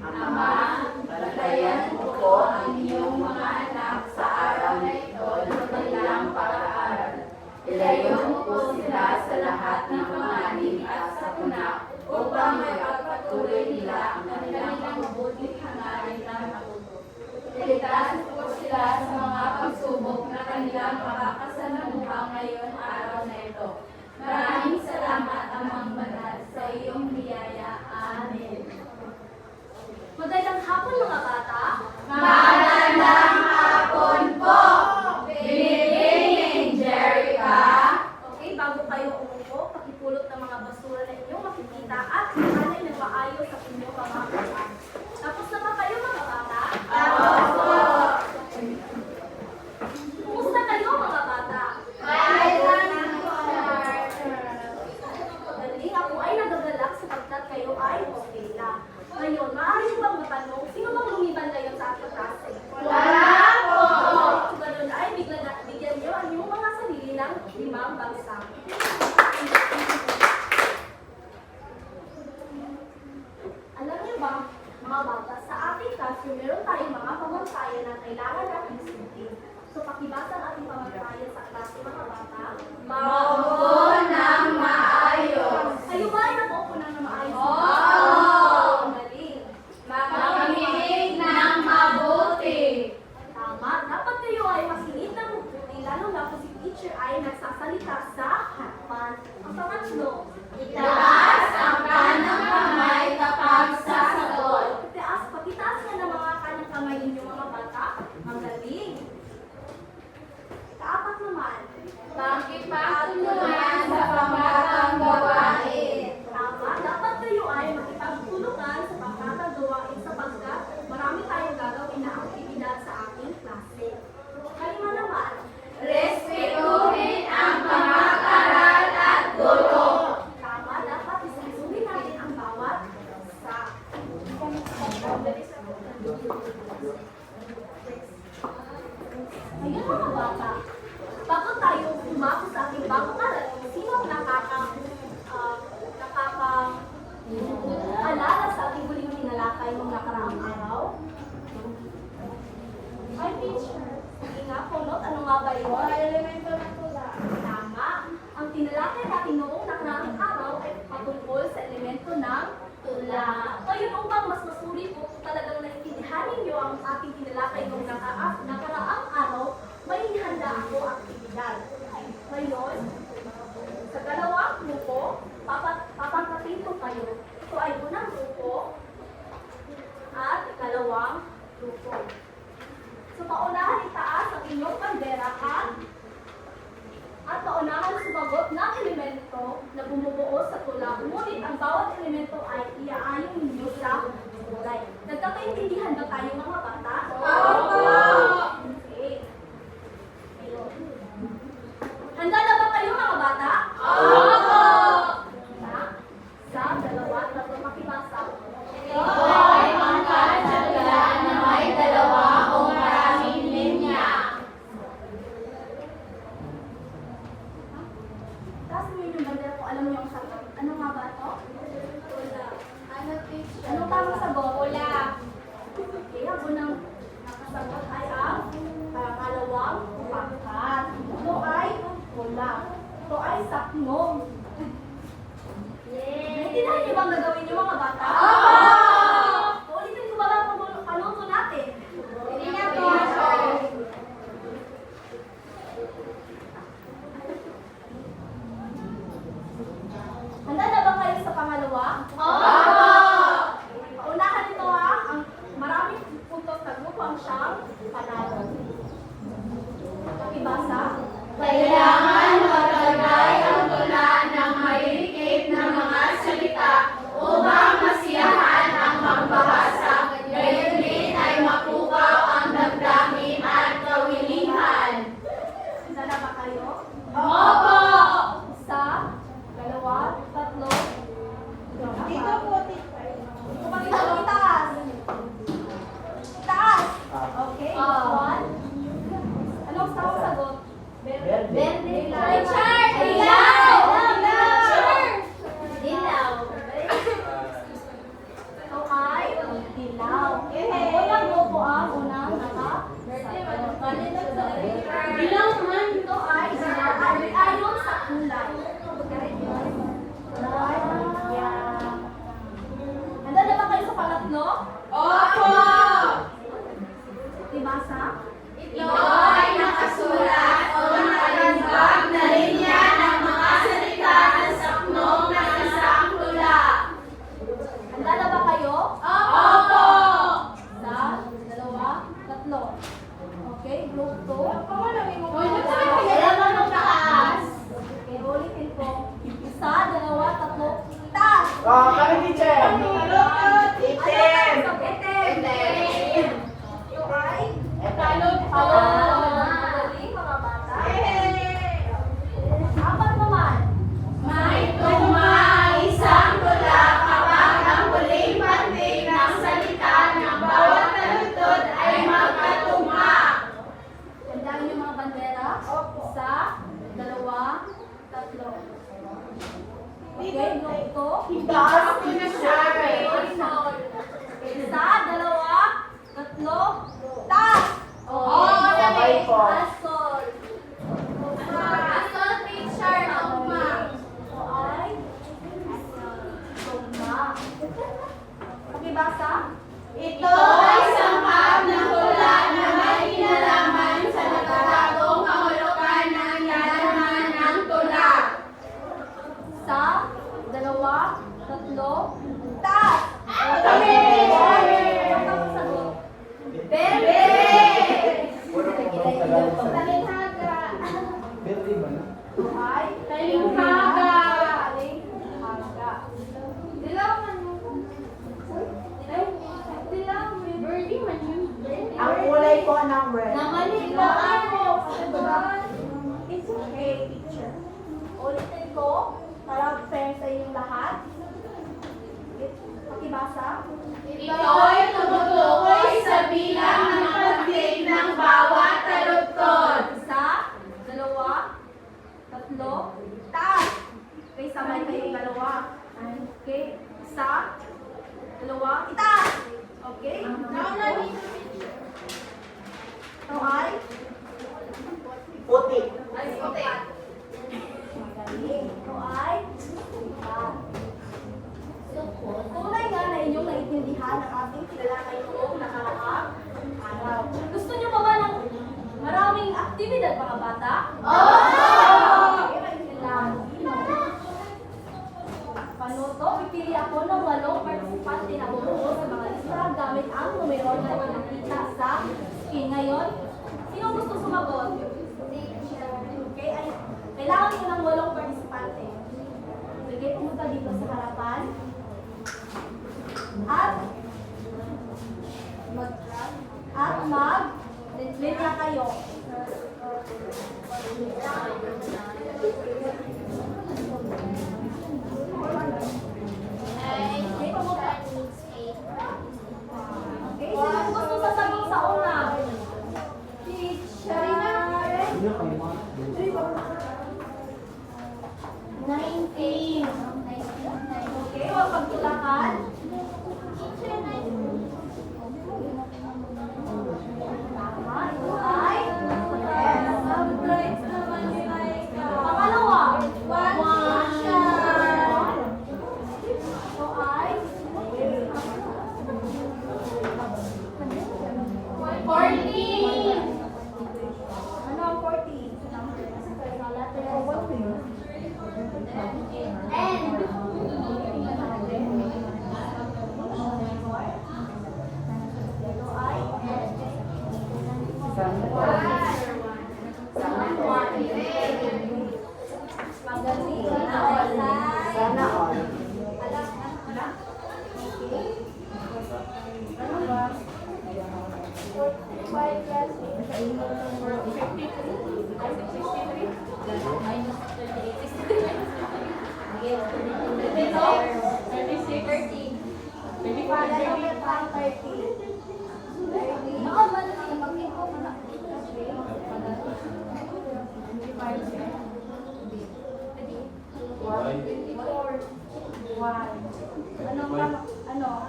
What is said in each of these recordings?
Ama, bantayan mo po ang inyong mga anak sa araw na ito ng kanilang pag-aaral. Ilayo mo po sila sa lahat ng mga aning at sakuna upang maipagpatuloy nila ang kanilang mabuting hangarin na matuto. Iligtas po sila sa mga pagsubok na kanilang makakasalamuha ngayon araw na ito. Maraming salamat, Amang Banal, sa iyong biyaya. Amen. Magandang hapon mga bata. Magandang hapon po! Binibining Jerica! Okay, bago kayo umupo, pakipulot ng mga basura na inyong makikita at ihanay ng maayos sa inyong mga bata. Tapos na ba kayo mga bata? Tapos po! Kumusta kayo mga bata? Magaling, ako ay nagagalak sapagkat kayo ay okay na. Ngayon, maaari ko bang matanong, sino bang lumiban ngayon sa ating klase? Wala po! So, ganun ay bigyan niyo ang inyong mga sarili ng 5 bagsak. Alam niyo ba, mga bata, sa ating classroom, meron tayong mga pamantayan na kailangan natin sundin. So, pakibasa ang ating pamantayan sa klase, mga bata. Maupo ng maayos! Kayo ba ay napupo ng maayos? Oo! Magaling. Makinig ng mabuti! Tama, dapat kayo ay makinig ng mabuti, lalo na kung si teacher ay nagsasalita sa harapan. Ang pangatlo, Itaas ang kanang kamay kapag sasagot. pakitaas nga ng mga kanyang kamay ninyo mga bata. Ang galing. Ikaapat naman, Makipagtulungan sa pangbatang gawain. tama, dapat kayo ay makipagtulungan sa pangkatang gawain sapagkat marami tayong gagawin na aktibidad sa ating klase. Kalima naman, Respetuhin ang pag-aaral at guro. tama, dapat isusuri natin ang bawat isa. Ngayon mga bata, bago tayo umako sa ating bagong aral, sino ang nakaka-alala sa ating huling tinalakay ng nakaraang araw? Ay, teacher. Sige nga, Kulot, ano nga ba yun? Elemento ng tula. Tama. Ang tinalakay natin noong nakaraang araw ay patungkol sa elemento ng tula. Ngayon upang mas masuri po talagang naiintindihan ninyo ang ating tinalakay noong nakaraang araw, may handa ako aktibidad. Ngayon, sa dalawang grupo, papangkatin ko kayo. Ito ay unang grupo at ikalawang grupo. So, paunahan itaas ang inyong banderahan at paunahan sumagot ng elemento na bumubuo sa tula. Ngunit ang bawat elemento ay iaayon ninyo sa kulay. Nagkakaintindihan ba tayo mga bata? Opo! Okay. Handa na ba kayo mga bata? Opo! Sa dalawa, tatlo makibasa. Ito ay pangkat sa tula na may dalawa o maraming linya. Taas mo yung bandera ko, alam niyo ang sagot. Ano nga ba ito? Tula. Ano, teacher? Anong tamang sagot? Wala. Okay, ang unang nakasagot ay ang pangalawang pangkat. Ito ay wala. Ito ay saknong. Naintindihan niyo bang gagawin niyo mga bata? Ulitin ko ba lang kung paluto natin? Hindi na po. Handa na ba kayo sa pangalawa? Opo! Paunahan ito ha, ang maraming puntos na grupo ang siyang panalo. Pakibasa. Kailangan maglagay ang tula ng mahihikit na mga salita upang masiyahan ang magbabasa. Gayon din ay mapukaw ang damdamin at kawilihan. Handa na ba kayo? Opo! Isa, dalawa, tatlo. Dito po. Oh, kami teacher. Itim. Itim. Ito ay? Talog po. Magaling mga bata. Apat naman. May tugma, isang tula, kapag ang huling pantig ng salita ng bawat taludtod ay magkatugma. Tandaan niyo mga bandera. Isa, dalawa, tatlo. Okay, ito. Taas ko na siya. Isa, dalawa, tatlo, taas! Oo, sabay po. Asol. Asol teacher, tugma. Ito ay tugma. Pakibasa. Ito ay sangkap ng tula na may kinalaman sa natatagong kahulugan ng nilalaman ng tula. Isa, dalawa, tatlo, taas! Kami! Ang tamang sagot. Bebe! Talinghaga. Birthday ba na? Ay, Talinghaga. Talinghaga. Dilawan mo. Dilawan mo. Birdie man yun. Ang kulay po ng red. Namanila ako. It's okay, teacher. Ulitin ko para fair sa inyong lahat. Pakibasa. Ito'y tumutukoy sa bilang ng pantig ng bawat taludtod. Isa, dalawa, tatlo, taas! Okay, sabay kayong dalawa. Okay, isa, dalawa, itaas! Okay? Ito ay? Puti. Ay, puti. Magaling. Ito ay? Sukat. Tunay nga na inyong naiintindihan ang ating tinalakay noong nakaraang araw. Gusto niyo pa ba ng maraming aktibidad mga bata? Okay, lang. Panuto, pipili ako ng 8 participante na bumuo sa mga lista gamit ang numero na ipinakita sa screen. Ngayon, sino gusto sumagot? Okay, ay, kailangan niyo ng 8 participante. Sige, pumunta dito sa harapan. At linya kayo. Okay, pumunta. Okay, sino gusto sasagot sa una? Teacher. Sino kayo? 19. Okay, huwag pagtulakan. Tama, ito ay? Pangalawa. Ito ay? 14. Ano ang 40? And. Ito ay? Magaling. Sana all.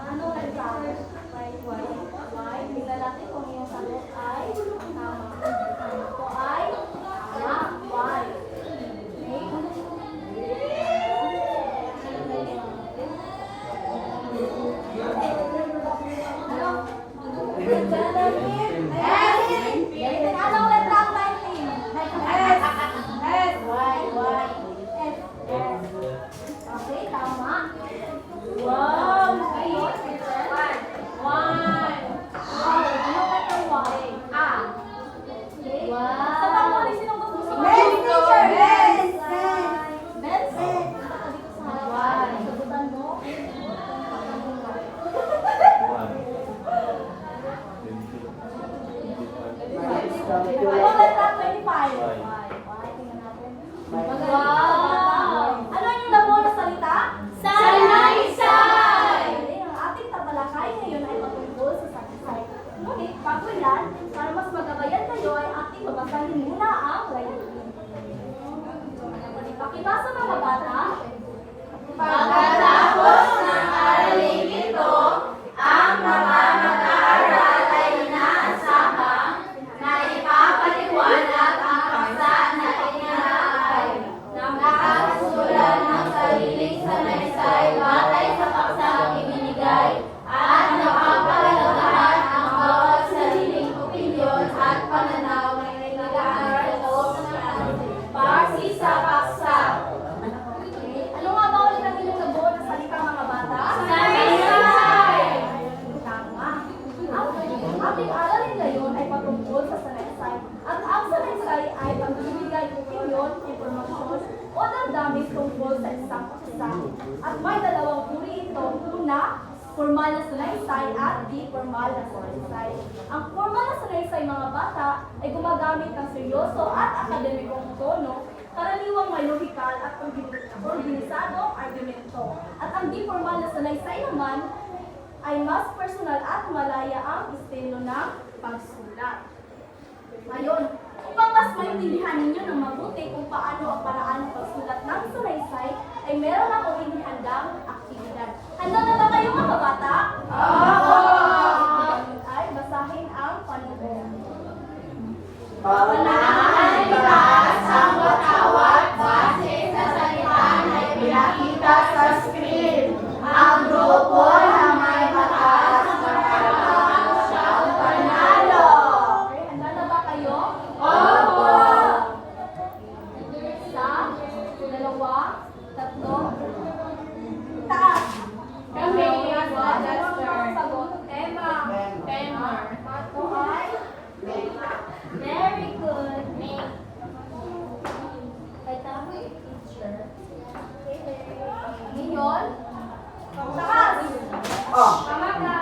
Ano why? Tingnan natin kung yung sagot ay tama. Ito ay tama. Why? Ano? Anong letra ang 19? S. Why? S. Okay, tama. Wow! Ayun. One. Wow, ano ba ito? Y? A. Okay. Wow. Sa panguli, sinong gusto sa Benz, teacher, Benz. Benz? Dito sa harapan. Sagutan mo. formal na salaysay at di formal na salaysay. Ang formal na salaysay mga bata ay gumagamit ng seryoso at akademikong tono, karaniwang may lohikal at organisadong argumento. At ang di formal na salaysay naman ay mas personal at malaya ang estilo ng pagsulat. Ngayon, upang mas maintindihan ninyo ng mabuti kung paano ang paraan ng pagsulat ng salaysay, ay meron akong inihandang aktibidad. Handa na ba kayo mga bata? Oo! Ay basahin ang panungkol. Paunahan itaas ang watawat base sa salita na ipinakita sa screen. Ang grupo na may mataas matalagang siyang panalo. Okay, handa na ba kayo? Opo! Isa, dalawa, tatlo, taas! Kami, Sagot. Emma. Mato ay? Very good. Ay, tama yung teacher. Ngayon, taas! Tama ka.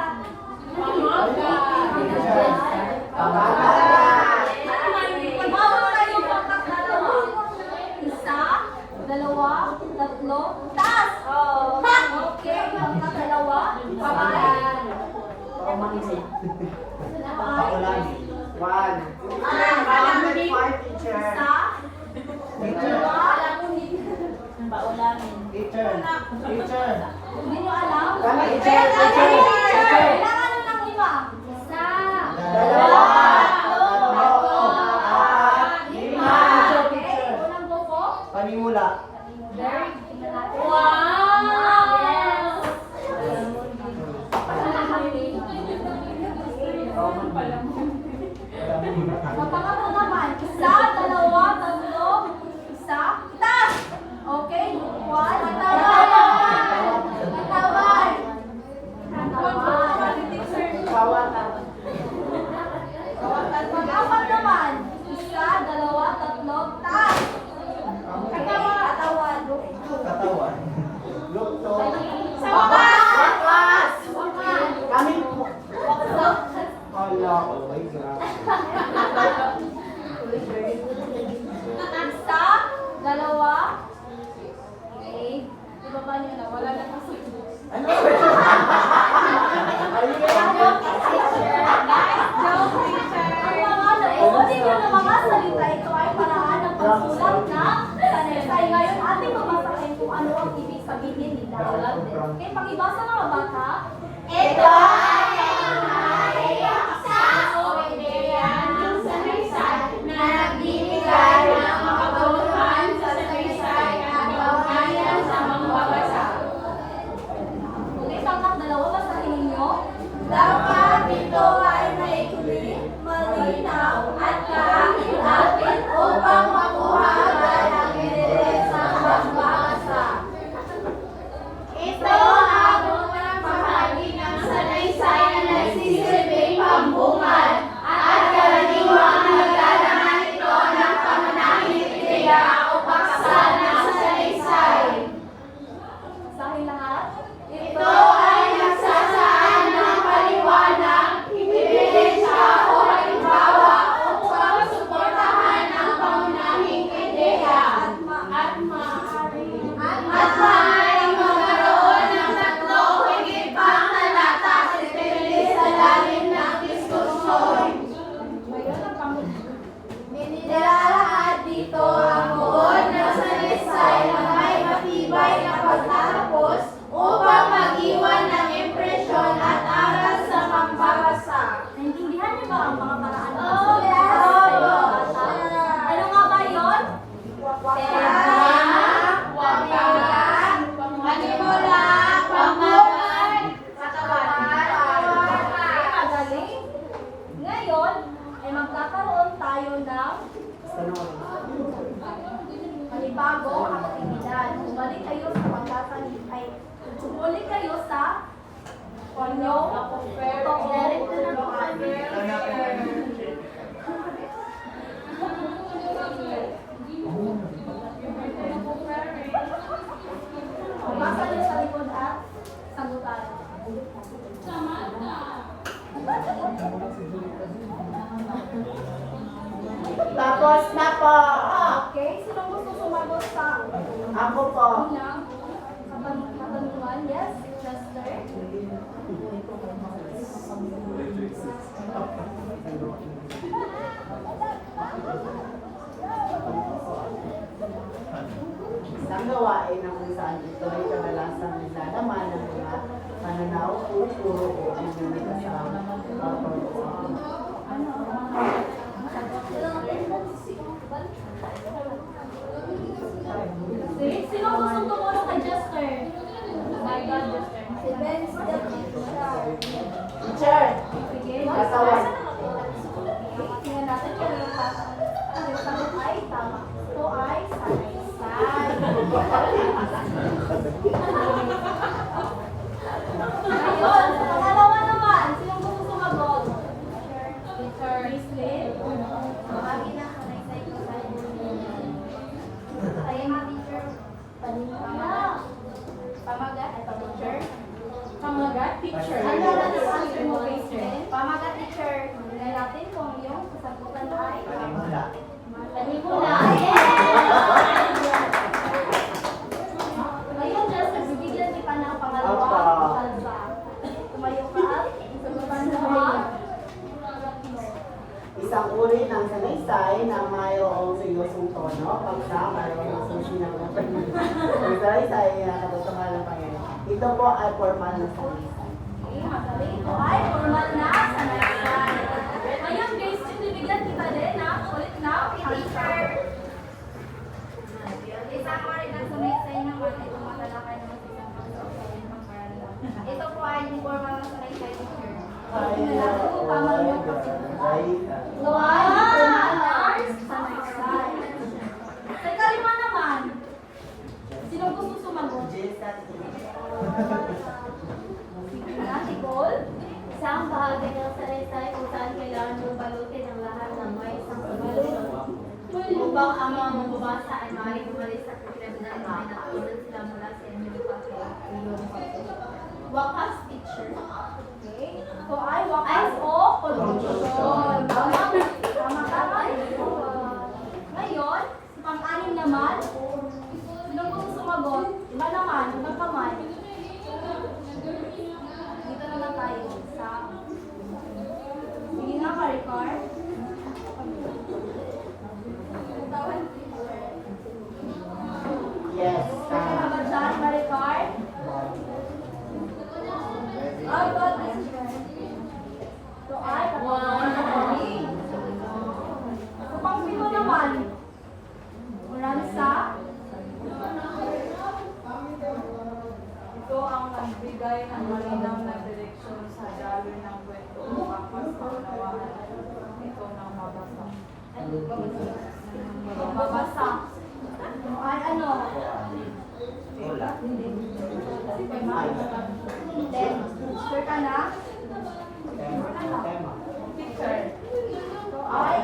Pag-awal tayo pagkakalawa. Isa, dalawa, tatlo, taas! Okay, pagkakalawa. One. Isa, dalawa, Teacher. hindi nyo alam? Teacher. Kailangan na ng lima. Isa, Dalawa. tatlo, Apat. Lima. okay, unang grupo. Panimula. Very good. Wow! Yes! Sa pangatlo naman, isa, dalawa, tatlo, isa, taas! Okay, one, katawan! Katawan! Pag-apat naman, isa, dalawa, tatlo, taas! Katawan! Katawan. Lukto. Sa wakas! Kami po. Wakas! Hala, oh my God. Isa, dalawa, okay. Ibaba niyo na, wala na kasi. Ano? Ang mga nabuti ng mga salita, ito ay paraan ng pagsulat ng salaysay. Ngayon, ating mabasahin kung ano ang ibig sabihin nila. Okay, pakibasa mga bata. Ito ay sa opinion ng salaysay na nagbibigay ng makabuluhan sa salaysay at kaugnayan sa mangbabasa. Okay, pangkat dalawa, basahin ninyo. Dapat ito ay maikli, malinaw at kaakit-akit upang makuha agad ang interes ng magbabasa. Ito ang unang bahagi ng salaysay na nagsisilbing pambungad at karaniwang naglalaman ito ng pangunahing ideya o paksa ng salaysay. Basahin lahat. Ito ay nagsasaan ng paliwanag, ebidensya o halimbawa upang suportahan ang pangunahing ideya at maaaring magkaroon ng tatlo o higit pang talata sa lalim ng diskusyon. Ngayon, ang pang- Inilalahat dito ang buod ng salaysay na may matibay na pagtatapos upang mag-iwan ng impresyon at aral sa pambabasa. Naintindihan niyo ba ang mga paraan ng Oh, pagsulat yes. ng salaysay? Ano nga ba yun? Wakas, panimula, pambungad, katawan. Magaling. Ngayon, ay magkakaroon tayo ng panibagong aktibidad. Bumalik kayo sa pagkakalit ay bumalik kayo sa konyong Basa niyo sa likod at sagutan. malinaw kung puro o ang kasama. Sino gustong tumulong kay Jester? My God, Jester. Si Benz the teacher. Teacher! Sige, Katawan. tingnan natin kung yung sagot ay tama. Ito ay sanaysay. Ngayon, sa pangalawa naman, sinong gusto sumagot? Teacher. Miss Lynn? Mami na sanaysay ko sa Ay, mga teacher. Pamagat. Pamagat. Teacher? Pamagat? Picture. Ano na ang answer mo, Picture. Pamagat, teacher. Tingnan natin kung yung kasagutan ay Panimula. Panimula. Ngayon, just bibigyan kita ng pangalawang Apa. alsa. Tumayo ka at sagutan mo. Isang uri ng sanaysay na mayroong seryosong tono, pagka mayroong susi ng ang sanaysay na katotohanan ng Panginoon. Ito po ay formal na sanaysay. Okay, madali. Ito ay formal na sanaysay. Ngayon, guys, bibigyan kita din na ulit na Teacher. Isang ori ng sanaysay naman ay tumatalakay naman sa isang pagkakalin ng paralan. Ito po ay informal na sanaysay, teacher. Ito ay formal na sanaysay. Sa ikalima naman, sino gusto sumagot? Nicole? Isang bahagi ng sanaysay kung saan kailangan mong balutin ang lahat ng may isang pagbalot. Upang ang mga mababasa ay maaaring umalis sa kriminalidad na may natutunan sila mula sa inyong papel. Wakas, teacher. Okay. Ito ay wakas o conclusion. Tama. Tama ka. Ngayon, sa pang-anim naman, sino gusto sumagot? Iba naman, ibang kamay. Dito na lang tayo sa... Sige nga, Maricar. Yes. Kaya ka ba dyan, Maricar? Ay, God, ito ay katawanin. Sa pang-pito naman, mula sa... Ito ang nagbigay ng malinaw na direksyon sa daloy ng kwento upang mas maunawahan ito ng mabasa. Magbabasa. Ay, ano? Wala. Then, sure ka na? Tema. Teacher, Ito ay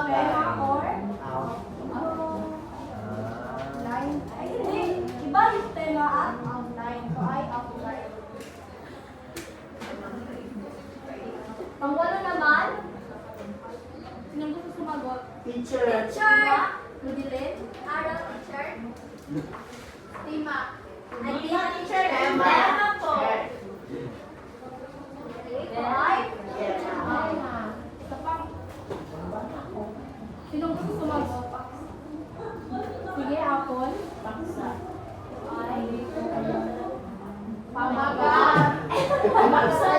tema or outline. Ay, hindi. Iba yung tema at outline. Ito ay outline. Pangwalo naman. Sino gusto sumagot? Teacher. Teacher! Ludilin? Aral, teacher. Tima. Ay, teacher. Tema. Tema po. Yes. Ito ay Yes. isa pang... Sino gusto sumagot? Sige, Apon. Ay, pamagat.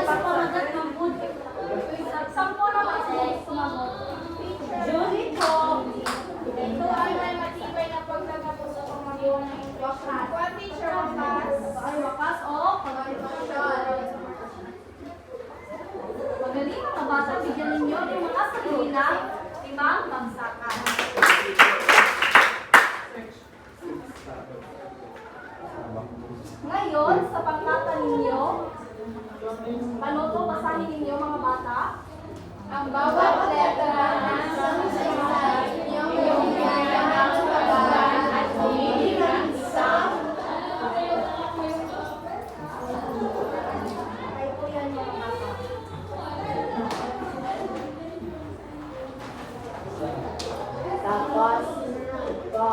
Pamagat ng food. Sampo naman sino gusto sumagot? Julie po. Ito ay may matibay na pagtatapos sa pamagawa ng instruction. One teacher, wakas. Ito ay wakas o pagkakasyon. Magaling mga bata, bigyan ninyo yung mga sarili ng limang bagsakan. Ngayon, sa pangkata ninyo, panoto, basahin ninyo mga bata. Ang bawat letra ng sanaysay, inyong bibigyan ng kabalan at pumili ng isang Ay po yan mga bata. Tapos, ito.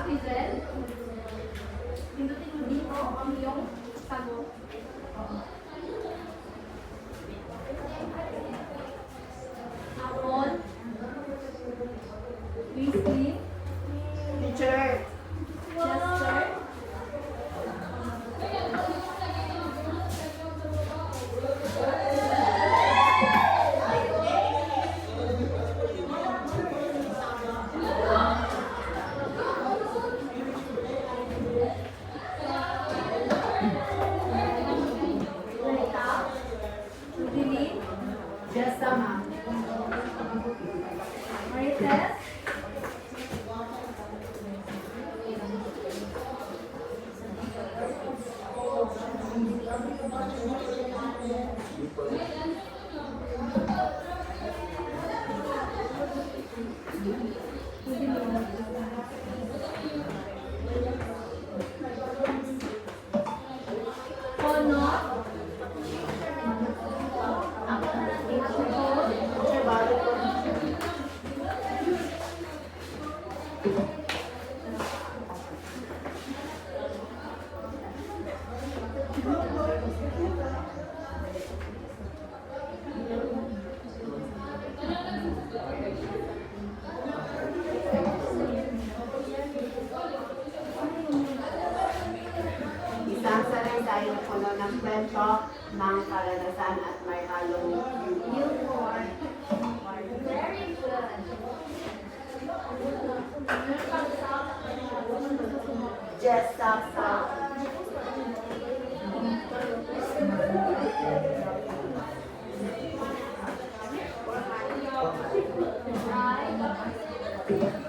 Hazel, pindutin mo dito ang iyong sagot. Apple, Weasley, Teacher! Chester, Rita, Jubilee, Jessa, ma'am. Marites, Honor, Teacher, balik po. Isang salaysay na puno ng kwento, ng karanasan at may halong Humor. Very good. Jessa sa Right,